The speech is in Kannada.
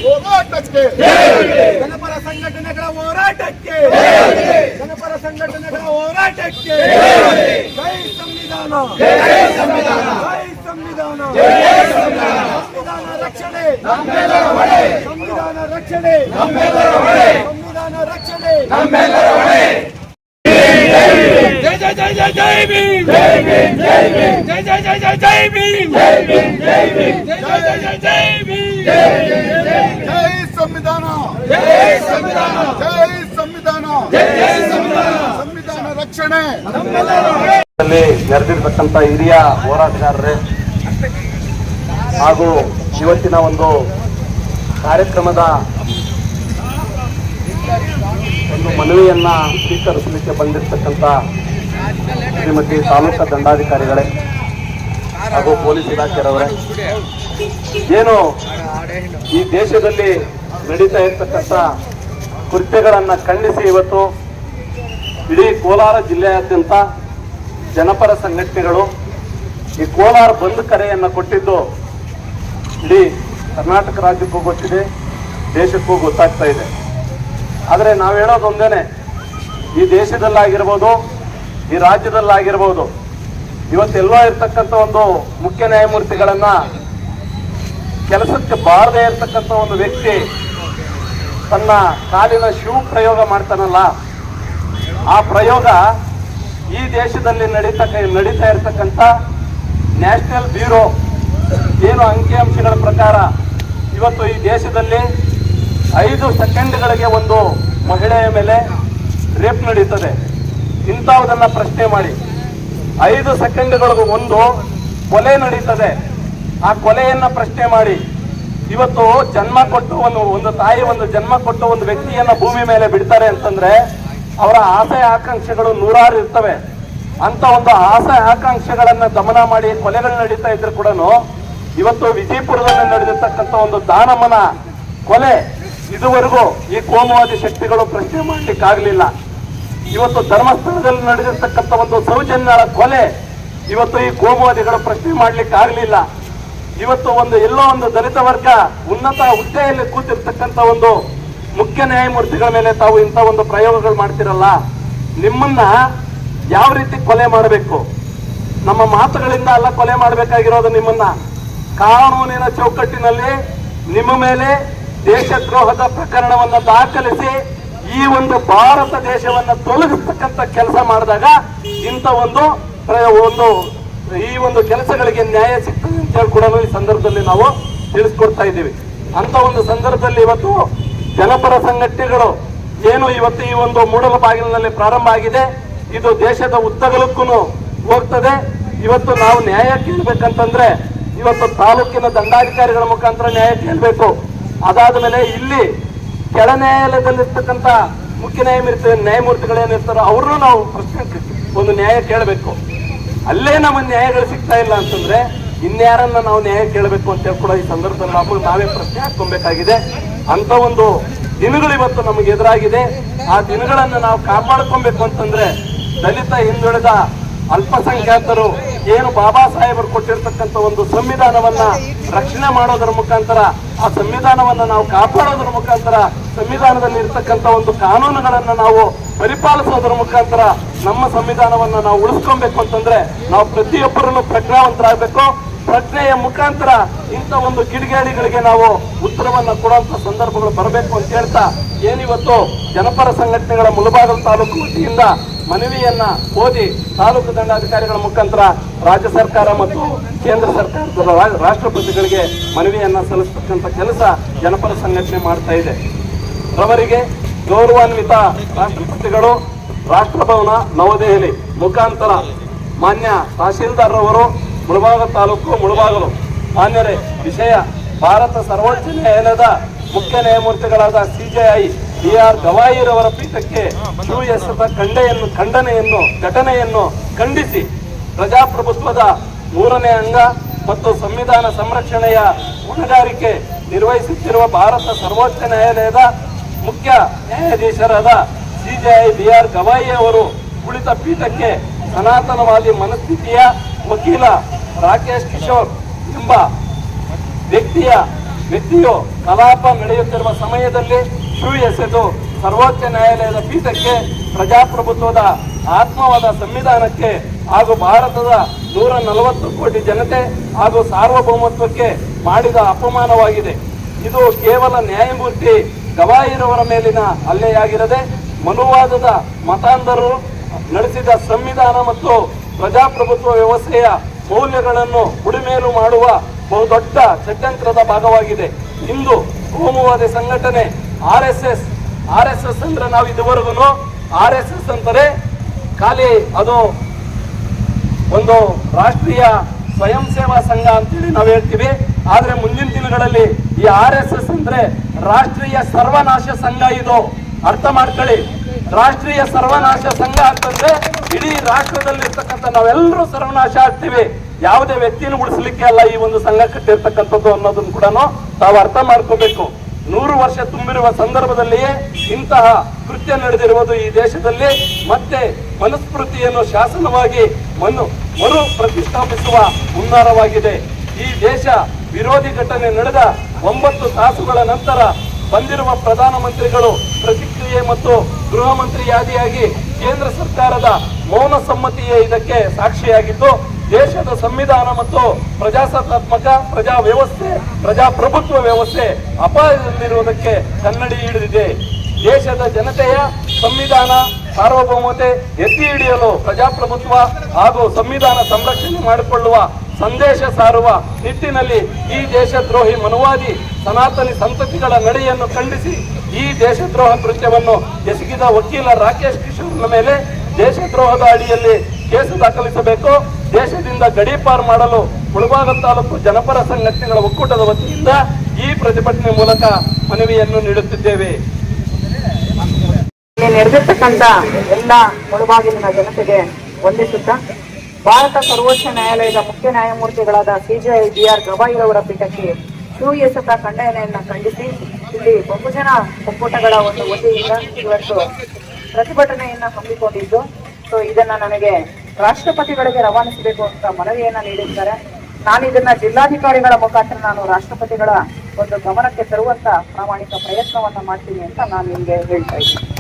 ಹೋರಾಟಕ್ಕೆ ಜನಪರ ಸಂಘಟನೆಗಳ ಹೋರಾಟಕ್ಕೆ ಜನಪರ ಸಂಘಟನೆಗಳ ಹೋರಾಟಕ್ಕೆ ಜೈ ಸಂವಿಧಾನ ಜೈ ಸಂವಿಧಾನ ಜೈ ಸಂವಿಧಾನ ಸಂವಿಧಾನ ರಕ್ಷಣೆ ನಮ್ಮೆಲ್ಲರ ಹೊಣೆ ಸಂವಿಧಾನ ರಕ್ಷಣೆ ನಮ್ಮೆಲ್ಲರ ಹೊಣೆ ಸಂವಿಧಾನ ರಕ್ಷಣೆ ನಮ್ಮೆಲ್ಲರ ಹೊಣೆ जय जय जय जय जय भीम जय भीम जय भीम जय जय जय जय जय भीम जय भीम जय भीम जय जय जय जय भीम जय संविधान जय संविधान जय संविधान जय संविधान संविधान रक्षणे ನೆರೆದಿರತಕ್ಕಂತ ಹಿರಿಯ ಹೋರಾಟಗಾರರೇ ಹಾಗೂ ಇವತ್ತಿನ ಒಂದು ಕಾರ್ಯಕ್ರಮದ ಒಂದು ಮನವಿಯನ್ನ ಸ್ವೀಕರಿಸಲಿಕ್ಕೆ ಬಂದಿರತಕ್ಕಂತ ಶ್ರೀಮತಿ ತಾಲೂಕಾ ದಂಡಾಧಿಕಾರಿಗಳೇ ಹಾಗೂ ಪೊಲೀಸ್ ಇಲಾಖೆಯವರೇ, ಏನು ಈ ದೇಶದಲ್ಲಿ ನಡೀತಾ ಇರತಕ್ಕಂತ ಕೃತ್ಯಗಳನ್ನ ಖಂಡಿಸಿ ಇವತ್ತು ಇಡೀ ಕೋಲಾರ ಜಿಲ್ಲೆಯಾದ್ಯಂತ ಜನಪರ ಸಂಘಟನೆಗಳು ಈ ಕೋಲಾರ ಬಂದ್ ಕರೆಯನ್ನು ಕೊಟ್ಟಿದ್ದು ಇಡೀ ಕರ್ನಾಟಕ ರಾಜ್ಯಕ್ಕೂ ಗೊತ್ತಿದೆ, ದೇಶಕ್ಕೂ ಗೊತ್ತಾಗ್ತಾ ಇದೆ. ಆದರೆ ನಾವು ಹೇಳೋದು ಒಂದೇನೆ, ಈ ದೇಶದಲ್ಲಾಗಿರ್ಬೋದು, ಈ ರಾಜ್ಯದಲ್ಲಾಗಿರ್ಬೋದು, ಇವತ್ತೆಲ್ಲೋ ಇರ್ತಕ್ಕಂಥ ಒಂದು ಮುಖ್ಯ ನ್ಯಾಯಮೂರ್ತಿಗಳನ್ನ ಕೆಲಸಕ್ಕೆ ಬಾರದೇ ಇರತಕ್ಕಂಥ ಒಂದು ವ್ಯಕ್ತಿ ತನ್ನ ಕಾಲಿನ ಶೂ ಪ್ರಯೋಗ ಮಾಡ್ತಾನಲ್ಲ, ಆ ಪ್ರಯೋಗ ಈ ದೇಶದಲ್ಲಿ ನಡೀತಾ ಇರತಕ್ಕಂಥ ನ್ಯಾಷನಲ್ ಬ್ಯೂರೋ ಏನು ಅಂಕಿಅಂಶಗಳ ಪ್ರಕಾರ ಇವತ್ತು ಈ ದೇಶದಲ್ಲಿ 5 ಸೆಕೆಂಡ್ಗಳಿಗೆ ಒಂದು ಮಹಿಳೆಯ ಮೇಲೆ ರೇಪ್ ನಡೀತದೆ. ಇಂಥವುದನ್ನ ಪ್ರಶ್ನೆ ಮಾಡಿ 5 ಸೆಕೆಂಡ್ಗಳಿಗೂ ಒಂದು ಕೊಲೆ ನಡೀತದೆ. ಆ ಕೊಲೆಯನ್ನ ಪ್ರಶ್ನೆ ಮಾಡಿ ಇವತ್ತು ಜನ್ಮ ಕೊಟ್ಟು ಒಂದು ತಾಯಿ ಜನ್ಮ ಕೊಟ್ಟು ಒಂದು ವ್ಯಕ್ತಿಯನ್ನ ಭೂಮಿ ಮೇಲೆ ಬಿಡ್ತಾರೆ ಅಂತಂದ್ರೆ ಅವರ ಆಸೆ ಆಕಾಂಕ್ಷೆಗಳು 100 ಇರ್ತವೆ. ಅಂತ ಒಂದು ಆಸೆ ಆಕಾಂಕ್ಷೆಗಳನ್ನ ದಮನ ಮಾಡಿ ಕೊಲೆಗಳು ನಡೀತಾ ಇದ್ರು ಕೂಡ ಇವತ್ತು ವಿಜಯಪುರದಲ್ಲಿ ನಡೆದಿರ್ತಕ್ಕಂಥ ಒಂದು ದಾನಮ್ಮನ ಕೊಲೆ ಇದುವರೆಗೂ ಈ ಕೋಮುವಾದಿ ಶಕ್ತಿಗಳು ಪ್ರಶ್ನೆ ಮಾಡ್ಲಿಕ್ಕಾಗ್ಲಿಲ್ಲ. ಇವತ್ತು ಧರ್ಮಸ್ಥಳದಲ್ಲಿ ನಡೆದಿರ್ತಕ್ಕಂಥ ಒಂದು ಸೌಜನ್ಯಳ ಕೊಲೆ ಇವತ್ತು ಈ ಕೋಮುವಾದಿಗಳು ಪ್ರಶ್ನೆ ಮಾಡ್ಲಿಕ್ಕಾಗ್ಲಿಲ್ಲ. ಇವತ್ತು ಎಲ್ಲೋ ಒಂದು ದಲಿತ ವರ್ಗ ಉನ್ನತ ಹುದ್ದೆಯಲ್ಲಿ ಕೂತಿರ್ತಕ್ಕಂಥ ಒಂದು ಮುಖ್ಯ ನ್ಯಾಯಮೂರ್ತಿಗಳ ಮೇಲೆ ತಾವು ಇಂಥ ಒಂದು ಪ್ರಯೋಗಗಳು ಮಾಡ್ತಿರಲ್ಲ, ನಿಮ್ಮನ್ನ ಯಾವ ರೀತಿ ಕೊಲೆ ಮಾಡಬೇಕು? ನಮ್ಮ ಮಾತುಗಳಿಂದ ಅಲ್ಲ ಕೊಲೆ ಮಾಡಬೇಕಾಗಿರೋದು. ನಿಮ್ಮನ್ನ ಕಾನೂನಿನ ಚೌಕಟ್ಟಿನಲ್ಲಿ ನಿಮ್ಮ ಮೇಲೆ ದೇಶದ್ರೋಹದ ಪ್ರಕರಣವನ್ನು ದಾಖಲಿಸಿ ಈ ಒಂದು ಭಾರತ ದೇಶವನ್ನ ತೊಲಗಿಸ್ತಕ್ಕಂಥ ಕೆಲಸ ಮಾಡಿದಾಗ ಇಂಥ ಈ ಒಂದು ಕೆಲಸಗಳಿಗೆ ನ್ಯಾಯ ಸಿಗ್ತದೆ ಅಂತ ಹೇಳಿ ಕೂಡ ಈ ಸಂದರ್ಭದಲ್ಲಿ ನಾವು ತಿಳಿಸ್ಕೊಡ್ತಾ ಇದ್ದೀವಿ. ಅಂತ ಒಂದು ಸಂದರ್ಭದಲ್ಲಿ ಇವತ್ತು ಜನಪರ ಸಂಘಟನೆಗಳು ಏನು ಇವತ್ತು ಈ ಒಂದು ಮೂಡಲಬಾಗಿಲಿನಲ್ಲಿ ಪ್ರಾರಂಭ ಆಗಿದೆ, ಇದು ದೇಶದ ಉದ್ದಗಲಕ್ಕೂ ಹೋಗ್ತದೆ. ಇವತ್ತು ನಾವು ನ್ಯಾಯ ಕೇಳಬೇಕಂತಂದ್ರೆ ಇವತ್ತು ತಾಲೂಕಿನ ದಂಡಾಧಿಕಾರಿಗಳ ಮುಖಾಂತರ ನ್ಯಾಯ ಕೇಳಬೇಕು. ಅದಾದ ಮೇಲೆ ಇಲ್ಲಿ ಕೆಳ ನ್ಯಾಯಾಲಯದಲ್ಲಿರ್ತಕ್ಕಂಥ ಮುಖ್ಯ ನ್ಯಾಯಮೂರ್ತಿಗಳೇನಿರ್ತಾರೋ ಅವ್ರನ್ನೂ ನಾವು ಪ್ರಶ್ನೆ ಒಂದು ನ್ಯಾಯ ಕೇಳಬೇಕು. ಅಲ್ಲೇ ನಮ್ಮ ನ್ಯಾಯಗಳು ಸಿಗ್ತಾ ಇಲ್ಲ ಅಂತಂದ್ರೆ ಇನ್ಯಾರನ್ನ ನಾವು ನ್ಯಾಯ ಕೇಳಬೇಕು ಅಂತ ಹೇಳಿ ಕೂಡ ಈ ಸಂದರ್ಭದಲ್ಲಿ ನಾವೇ ಪ್ರಶ್ನೆ ಹಾಕೊಬೇಕಾಗಿದೆ. ಅಂತ ಒಂದು ದಿನಗಳು ಇವತ್ತು ನಮಗೆ ಎದುರಾಗಿದೆ. ಆ ದಿನಗಳನ್ನು ನಾವು ಕಾಪಾಡ್ಕೊಬೇಕು ಅಂತಂದ್ರೆ ದಲಿತ ಹಿಂದುಳಿದ ಅಲ್ಪಸಂಖ್ಯಾತರು ಏನು ಬಾಬಾ ಸಾಹೇಬರು ಕೊಟ್ಟಿರ್ತಕ್ಕಂಥ ಒಂದು ಸಂವಿಧಾನವನ್ನ ರಕ್ಷಣೆ ಮಾಡೋದರ ಮುಖಾಂತರ, ಆ ಸಂವಿಧಾನವನ್ನ ನಾವು ಕಾಪಾಡೋದ್ರ ಮುಖಾಂತರ, ಸಂವಿಧಾನದಲ್ಲಿ ಇರ್ತಕ್ಕಂಥ ಒಂದು ಕಾನೂನುಗಳನ್ನ ನಾವು ಪರಿಪಾಲಿಸೋದ್ರ ಮುಖಾಂತರ ನಮ್ಮ ಸಂವಿಧಾನವನ್ನ ನಾವು ಉಳಿಸ್ಕೊಬೇಕು ಅಂತಂದ್ರೆ ನಾವು ಪ್ರತಿಯೊಬ್ಬರನ್ನು ಪ್ರಜ್ಞಾವಂತರಾಗಬೇಕು. ಪ್ರಜ್ಞೆಯ ಮುಖಾಂತರ ಇಂಥ ಒಂದು ಕಿಡಿಗೇಡಿಗಳಿಗೆ ನಾವು ಉತ್ತರವನ್ನ ಕೊಡುವಂತ ಸಂದರ್ಭಗಳು ಬರಬೇಕು ಅಂತ ಹೇಳ್ತಾ ಏನಿವತ್ತು ಜನಪರ ಸಂಘಟನೆಗಳ ಮುಳಬಾಗಿಲು ತಾಲೂಕು ವತಿಯಿಂದ ಮನವಿಯನ್ನ ಓದಿ ತಾಲೂಕು ದಂಡಾಧಿಕಾರಿಗಳ ಮುಖಾಂತರ ರಾಜ್ಯ ಸರ್ಕಾರ ಮತ್ತು ಕೇಂದ್ರ ಸರ್ಕಾರದ ರಾಷ್ಟ್ರಪತಿಗಳಿಗೆ ಮನವಿಯನ್ನ ಸಲ್ಲಿಸತಕ್ಕಂಥ ಕೆಲಸ ಜನಪರ ಸಂಘಟನೆ ಮಾಡ್ತಾ ಇದೆ. ಅವರಿಗೆ ಗೌರವಾನ್ವಿತ ರಾಷ್ಟ್ರಪತಿಗಳು ರಾಷ್ಟ್ರಭವನ ನವದೆಹಲಿ ಮುಖಾಂತರ ಮಾನ್ಯ ತಹಶೀಲ್ದಾರ್ ಅವರು ಮುಳಬಾಗಿಲು ತಾಲೂಕು ಮುಳಬಾಗಿಲು ಮಾನ್ಯರೇ, ವಿಷಯ ಭಾರತ ಸರ್ವೋಚ್ಚ ನ್ಯಾಯಾಲಯದ ಮುಖ್ಯ ನ್ಯಾಯಮೂರ್ತಿಗಳಾದ CJI BR ಗವಾಯಿರವರ ಪೀಠಕ್ಕೆ ಶೂ ಎಸೆದ ಘಟನೆಯನ್ನು ಖಂಡಿಸಿ ಪ್ರಜಾಪ್ರಭುತ್ವದ 3ನೇ ಅಂಗ ಮತ್ತು ಸಂವಿಧಾನ ಸಂರಕ್ಷಣೆಯ ಹೊಣೆಗಾರಿಕೆ ನಿರ್ವಹಿಸುತ್ತಿರುವ ಭಾರತ ಸರ್ವೋಚ್ಚ ನ್ಯಾಯಾಲಯದ ಮುಖ್ಯ ನ್ಯಾಯಾಧೀಶರಾದ CJI BR ಗವಾಯಿ ಅವರು ಕುಳಿತ ಪೀಠಕ್ಕೆ ಸನಾತನವಾದಿ ಮನಸ್ಥಿತಿಯ ವಕೀಲ ರಾಕೇಶ್ ಕಿಶೋರ್ ಎಂಬ ವ್ಯಕ್ತಿಯು ಕಲಾಪ ನಡೆಯುತ್ತಿರುವ ಸಮಯದಲ್ಲಿ ಶೂ ಎಸೆದು ಸರ್ವೋಚ್ಚ ನ್ಯಾಯಾಲಯದ ಪೀಠಕ್ಕೆ, ಪ್ರಜಾಪ್ರಭುತ್ವದ ಆತ್ಮವಾದ ಸಂವಿಧಾನಕ್ಕೆ ಹಾಗೂ ಭಾರತದ 140 ಕೋಟಿ ಜನತೆ ಹಾಗೂ ಸಾರ್ವಭೌಮತ್ವಕ್ಕೆ ಮಾಡಿದ ಅಪಮಾನವಾಗಿದೆ. ಇದು ಕೇವಲ ನ್ಯಾಯಮೂರ್ತಿ ಗವಾಯಿರವರ ಮೇಲಿನ ಹಲ್ಲೆಯಾಗಿರದೆ ಮನುವಾದದ ಮತಾಂಧರು ನಡೆಸಿದ ಸಂವಿಧಾನ ಮತ್ತು ಪ್ರಜಾಪ್ರಭುತ್ವ ವ್ಯವಸ್ಥೆಯ ಮೌಲ್ಯಗಳನ್ನು ಬುಡಿಮೇಲು ಮಾಡುವ ಬಹುದೊಡ್ಡ ಷಡ್ಯಂತ್ರದ ಭಾಗವಾಗಿದೆ. ಇಂದು ಕೋಮುವಾದಿ ಸಂಘಟನೆ ಆರ್ಎಸ್ಎಸ್ ಅಂದ್ರೆ ನಾವು ಇದುವರೆಗೂ ಆರ್ಎಸ್ಎಸ್ ಅಂತಾರೆ ಖಾಲಿ ಅದು ಒಂದು ರಾಷ್ಟ್ರೀಯ ಸ್ವಯಂ ಸೇವಾ ಸಂಘ ಅಂತೇಳಿ ನಾವು ಹೇಳ್ತೀವಿ. ಆದ್ರೆ ಮುಂದಿನ ದಿನಗಳಲ್ಲಿ ಈ ಆರ್ಎಸ್ಎಸ್ ಅಂದ್ರೆ ರಾಷ್ಟ್ರೀಯ ಸರ್ವನಾಶ ಸಂಘ. ಇದು ಅರ್ಥ ಮಾಡ್ಕೊಳ್ಳಿ. ರಾಷ್ಟ್ರೀಯ ಸರ್ವನಾಶ ಸಂಘ ಅಂತಂದ್ರೆ ಇಡೀ ರಾಷ್ಟ್ರದಲ್ಲಿರ್ತಕ್ಕಂಥ ನಾವೆಲ್ಲರೂ ಸರ್ವನಾಶ ಆಗ್ತೀವಿ. ಯಾವುದೇ ವ್ಯಕ್ತಿಯನ್ನು ಉಳಿಸ್ಲಿಕ್ಕೆ ಅಲ್ಲ ಈ ಒಂದು ಸಂಘ ಕಟ್ಟಿರ್ತಕ್ಕಂಥದ್ದು ಅನ್ನೋದನ್ನು ಕೂಡ ತಾವು ಅರ್ಥ ಮಾಡ್ಕೋಬೇಕು. 100 ವರ್ಷ ತುಂಬಿರುವ ಸಂದರ್ಭದಲ್ಲಿಯೇ ಇಂತಹ ಕೃತ್ಯ ನಡೆದಿರುವುದು ಈ ದೇಶದಲ್ಲಿ ಮತ್ತೆ ಮನುಸ್ಮೃತಿಯನ್ನು ಶಾಸನವಾಗಿ ಮರು ಪ್ರತಿಷ್ಠಾಪಿಸುವ ಹುನ್ನಾರವಾಗಿದೆ. ಈ ದೇಶ ವಿರೋಧಿ ಘಟನೆ ನಡೆದ 9 ತಾಸುಗಳ ನಂತರ ಬಂದಿರುವ ಪ್ರಧಾನಮಂತ್ರಿಗಳು ಪ್ರತಿಕ್ರಿಯೆ ಮತ್ತು ಗೃಹ ಮಂತ್ರಿಯಾದಿಯಾಗಿ ಕೇಂದ್ರ ಸರ್ಕಾರದ ಮೌನ ಸಮ್ಮತಿಯೇ ಇದಕ್ಕೆ ಸಾಕ್ಷಿಯಾಗಿದ್ದು, ದೇಶದ ಸಂವಿಧಾನ ಮತ್ತು ಪ್ರಜಾಸತ್ತಾತ್ಮಕ ಪ್ರಜಾಪ್ರಭುತ್ವ ವ್ಯವಸ್ಥೆ ಅಪಾಯದಲ್ಲಿರುವುದಕ್ಕೆ ಕನ್ನಡಿ ಹಿಡಿದಿದೆ. ದೇಶದ ಜನತೆಯ ಸಂವಿಧಾನ ಸಾರ್ವಭೌಮತೆ ಎತ್ತಿ ಹಿಡಿಯಲು ಪ್ರಜಾಪ್ರಭುತ್ವ ಹಾಗೂ ಸಂವಿಧಾನ ಸಂರಕ್ಷಣೆ ಮಾಡಿಕೊಳ್ಳುವ ಸಂದೇಶ ಸಾರುವ ನಿಟ್ಟಿನಲ್ಲಿ ಈ ದೇಶದ್ರೋಹಿ ಮನುವಾದಿ ಸನಾತನಿ ಸಂತತಿಗಳ ನಡೆಯನ್ನು ಖಂಡಿಸಿ ಈ ದೇಶದ್ರೋಹ ಕೃತ್ಯವನ್ನು ಎಸಗಿದ ವಕೀಲ ರಾಕೇಶ್ ಕಿಶೋರ್ನ ಮೇಲೆ ದೇಶದ್ರೋಹದ ಅಡಿಯಲ್ಲಿ ಕೇಸು ದಾಖಲಿಸಬೇಕು. ದೇಶದಿಂದ ಗಡೀಪಾರು ಮಾಡಲು ಮುಳಬಾಗ ತಾಲೂಕು ಜನಪರ ಸಂಘಟನೆಗಳ ಒಕ್ಕೂಟದ ವತಿಯಿಂದ ಈ ಪ್ರತಿಭಟನೆ ಮೂಲಕ ಮನವಿಯನ್ನು ನೀಡುತ್ತಿದ್ದೇವೆ. ನಡೆದಿರ್ತಕ್ಕಂಥ ಎಲ್ಲ ಮುಳಬಾಗಿಲಿನ ಜನತೆಗೆ ವಂದಿಸುತ್ತಾ ಭಾರತ ಸರ್ವೋಚ್ಚ ನ್ಯಾಯಾಲಯದ ಮುಖ್ಯ ನ್ಯಾಯಮೂರ್ತಿಗಳಾದ ಸಿಜೆ BR ಗವಾಯಿರವರ ಪೀಠಕ್ಕೆ ಶೂ ಎಸೆತ ಖಂಡನೆಯನ್ನ ಖಂಡಿಸಿ ಇಲ್ಲಿ ಬಹುಜನ ಒಕ್ಕೂಟಗಳ ಒಂದು ವತಿಯಿಂದ ಇವತ್ತು ಪ್ರತಿಭಟನೆಯನ್ನ ಹಮ್ಮಿಕೊಂಡಿದ್ದು, ಸೊ ಇದನ್ನ ನನಗೆ ರಾಷ್ಟ್ರಪತಿಗಳಿಗೆ ರವಾನಿಸಬೇಕು ಅಂತ ಮನವಿಯನ್ನ ನೀಡಿದ್ದಾರೆ. ನಾನು ಇದನ್ನ ಜಿಲ್ಲಾಧಿಕಾರಿಗಳ ಮುಖಾಂತರ ನಾನು ರಾಷ್ಟ್ರಪತಿಗಳ ಒಂದು ಗಮನಕ್ಕೆ ತರುವಂತ ಪ್ರಾಮಾಣಿಕ ಪ್ರಯತ್ನವನ್ನ ಮಾಡ್ತೀನಿ ಅಂತ ನಾನು ನಿಮಗೆ ಹೇಳ್ತಾ ಇದ್ದೀನಿ.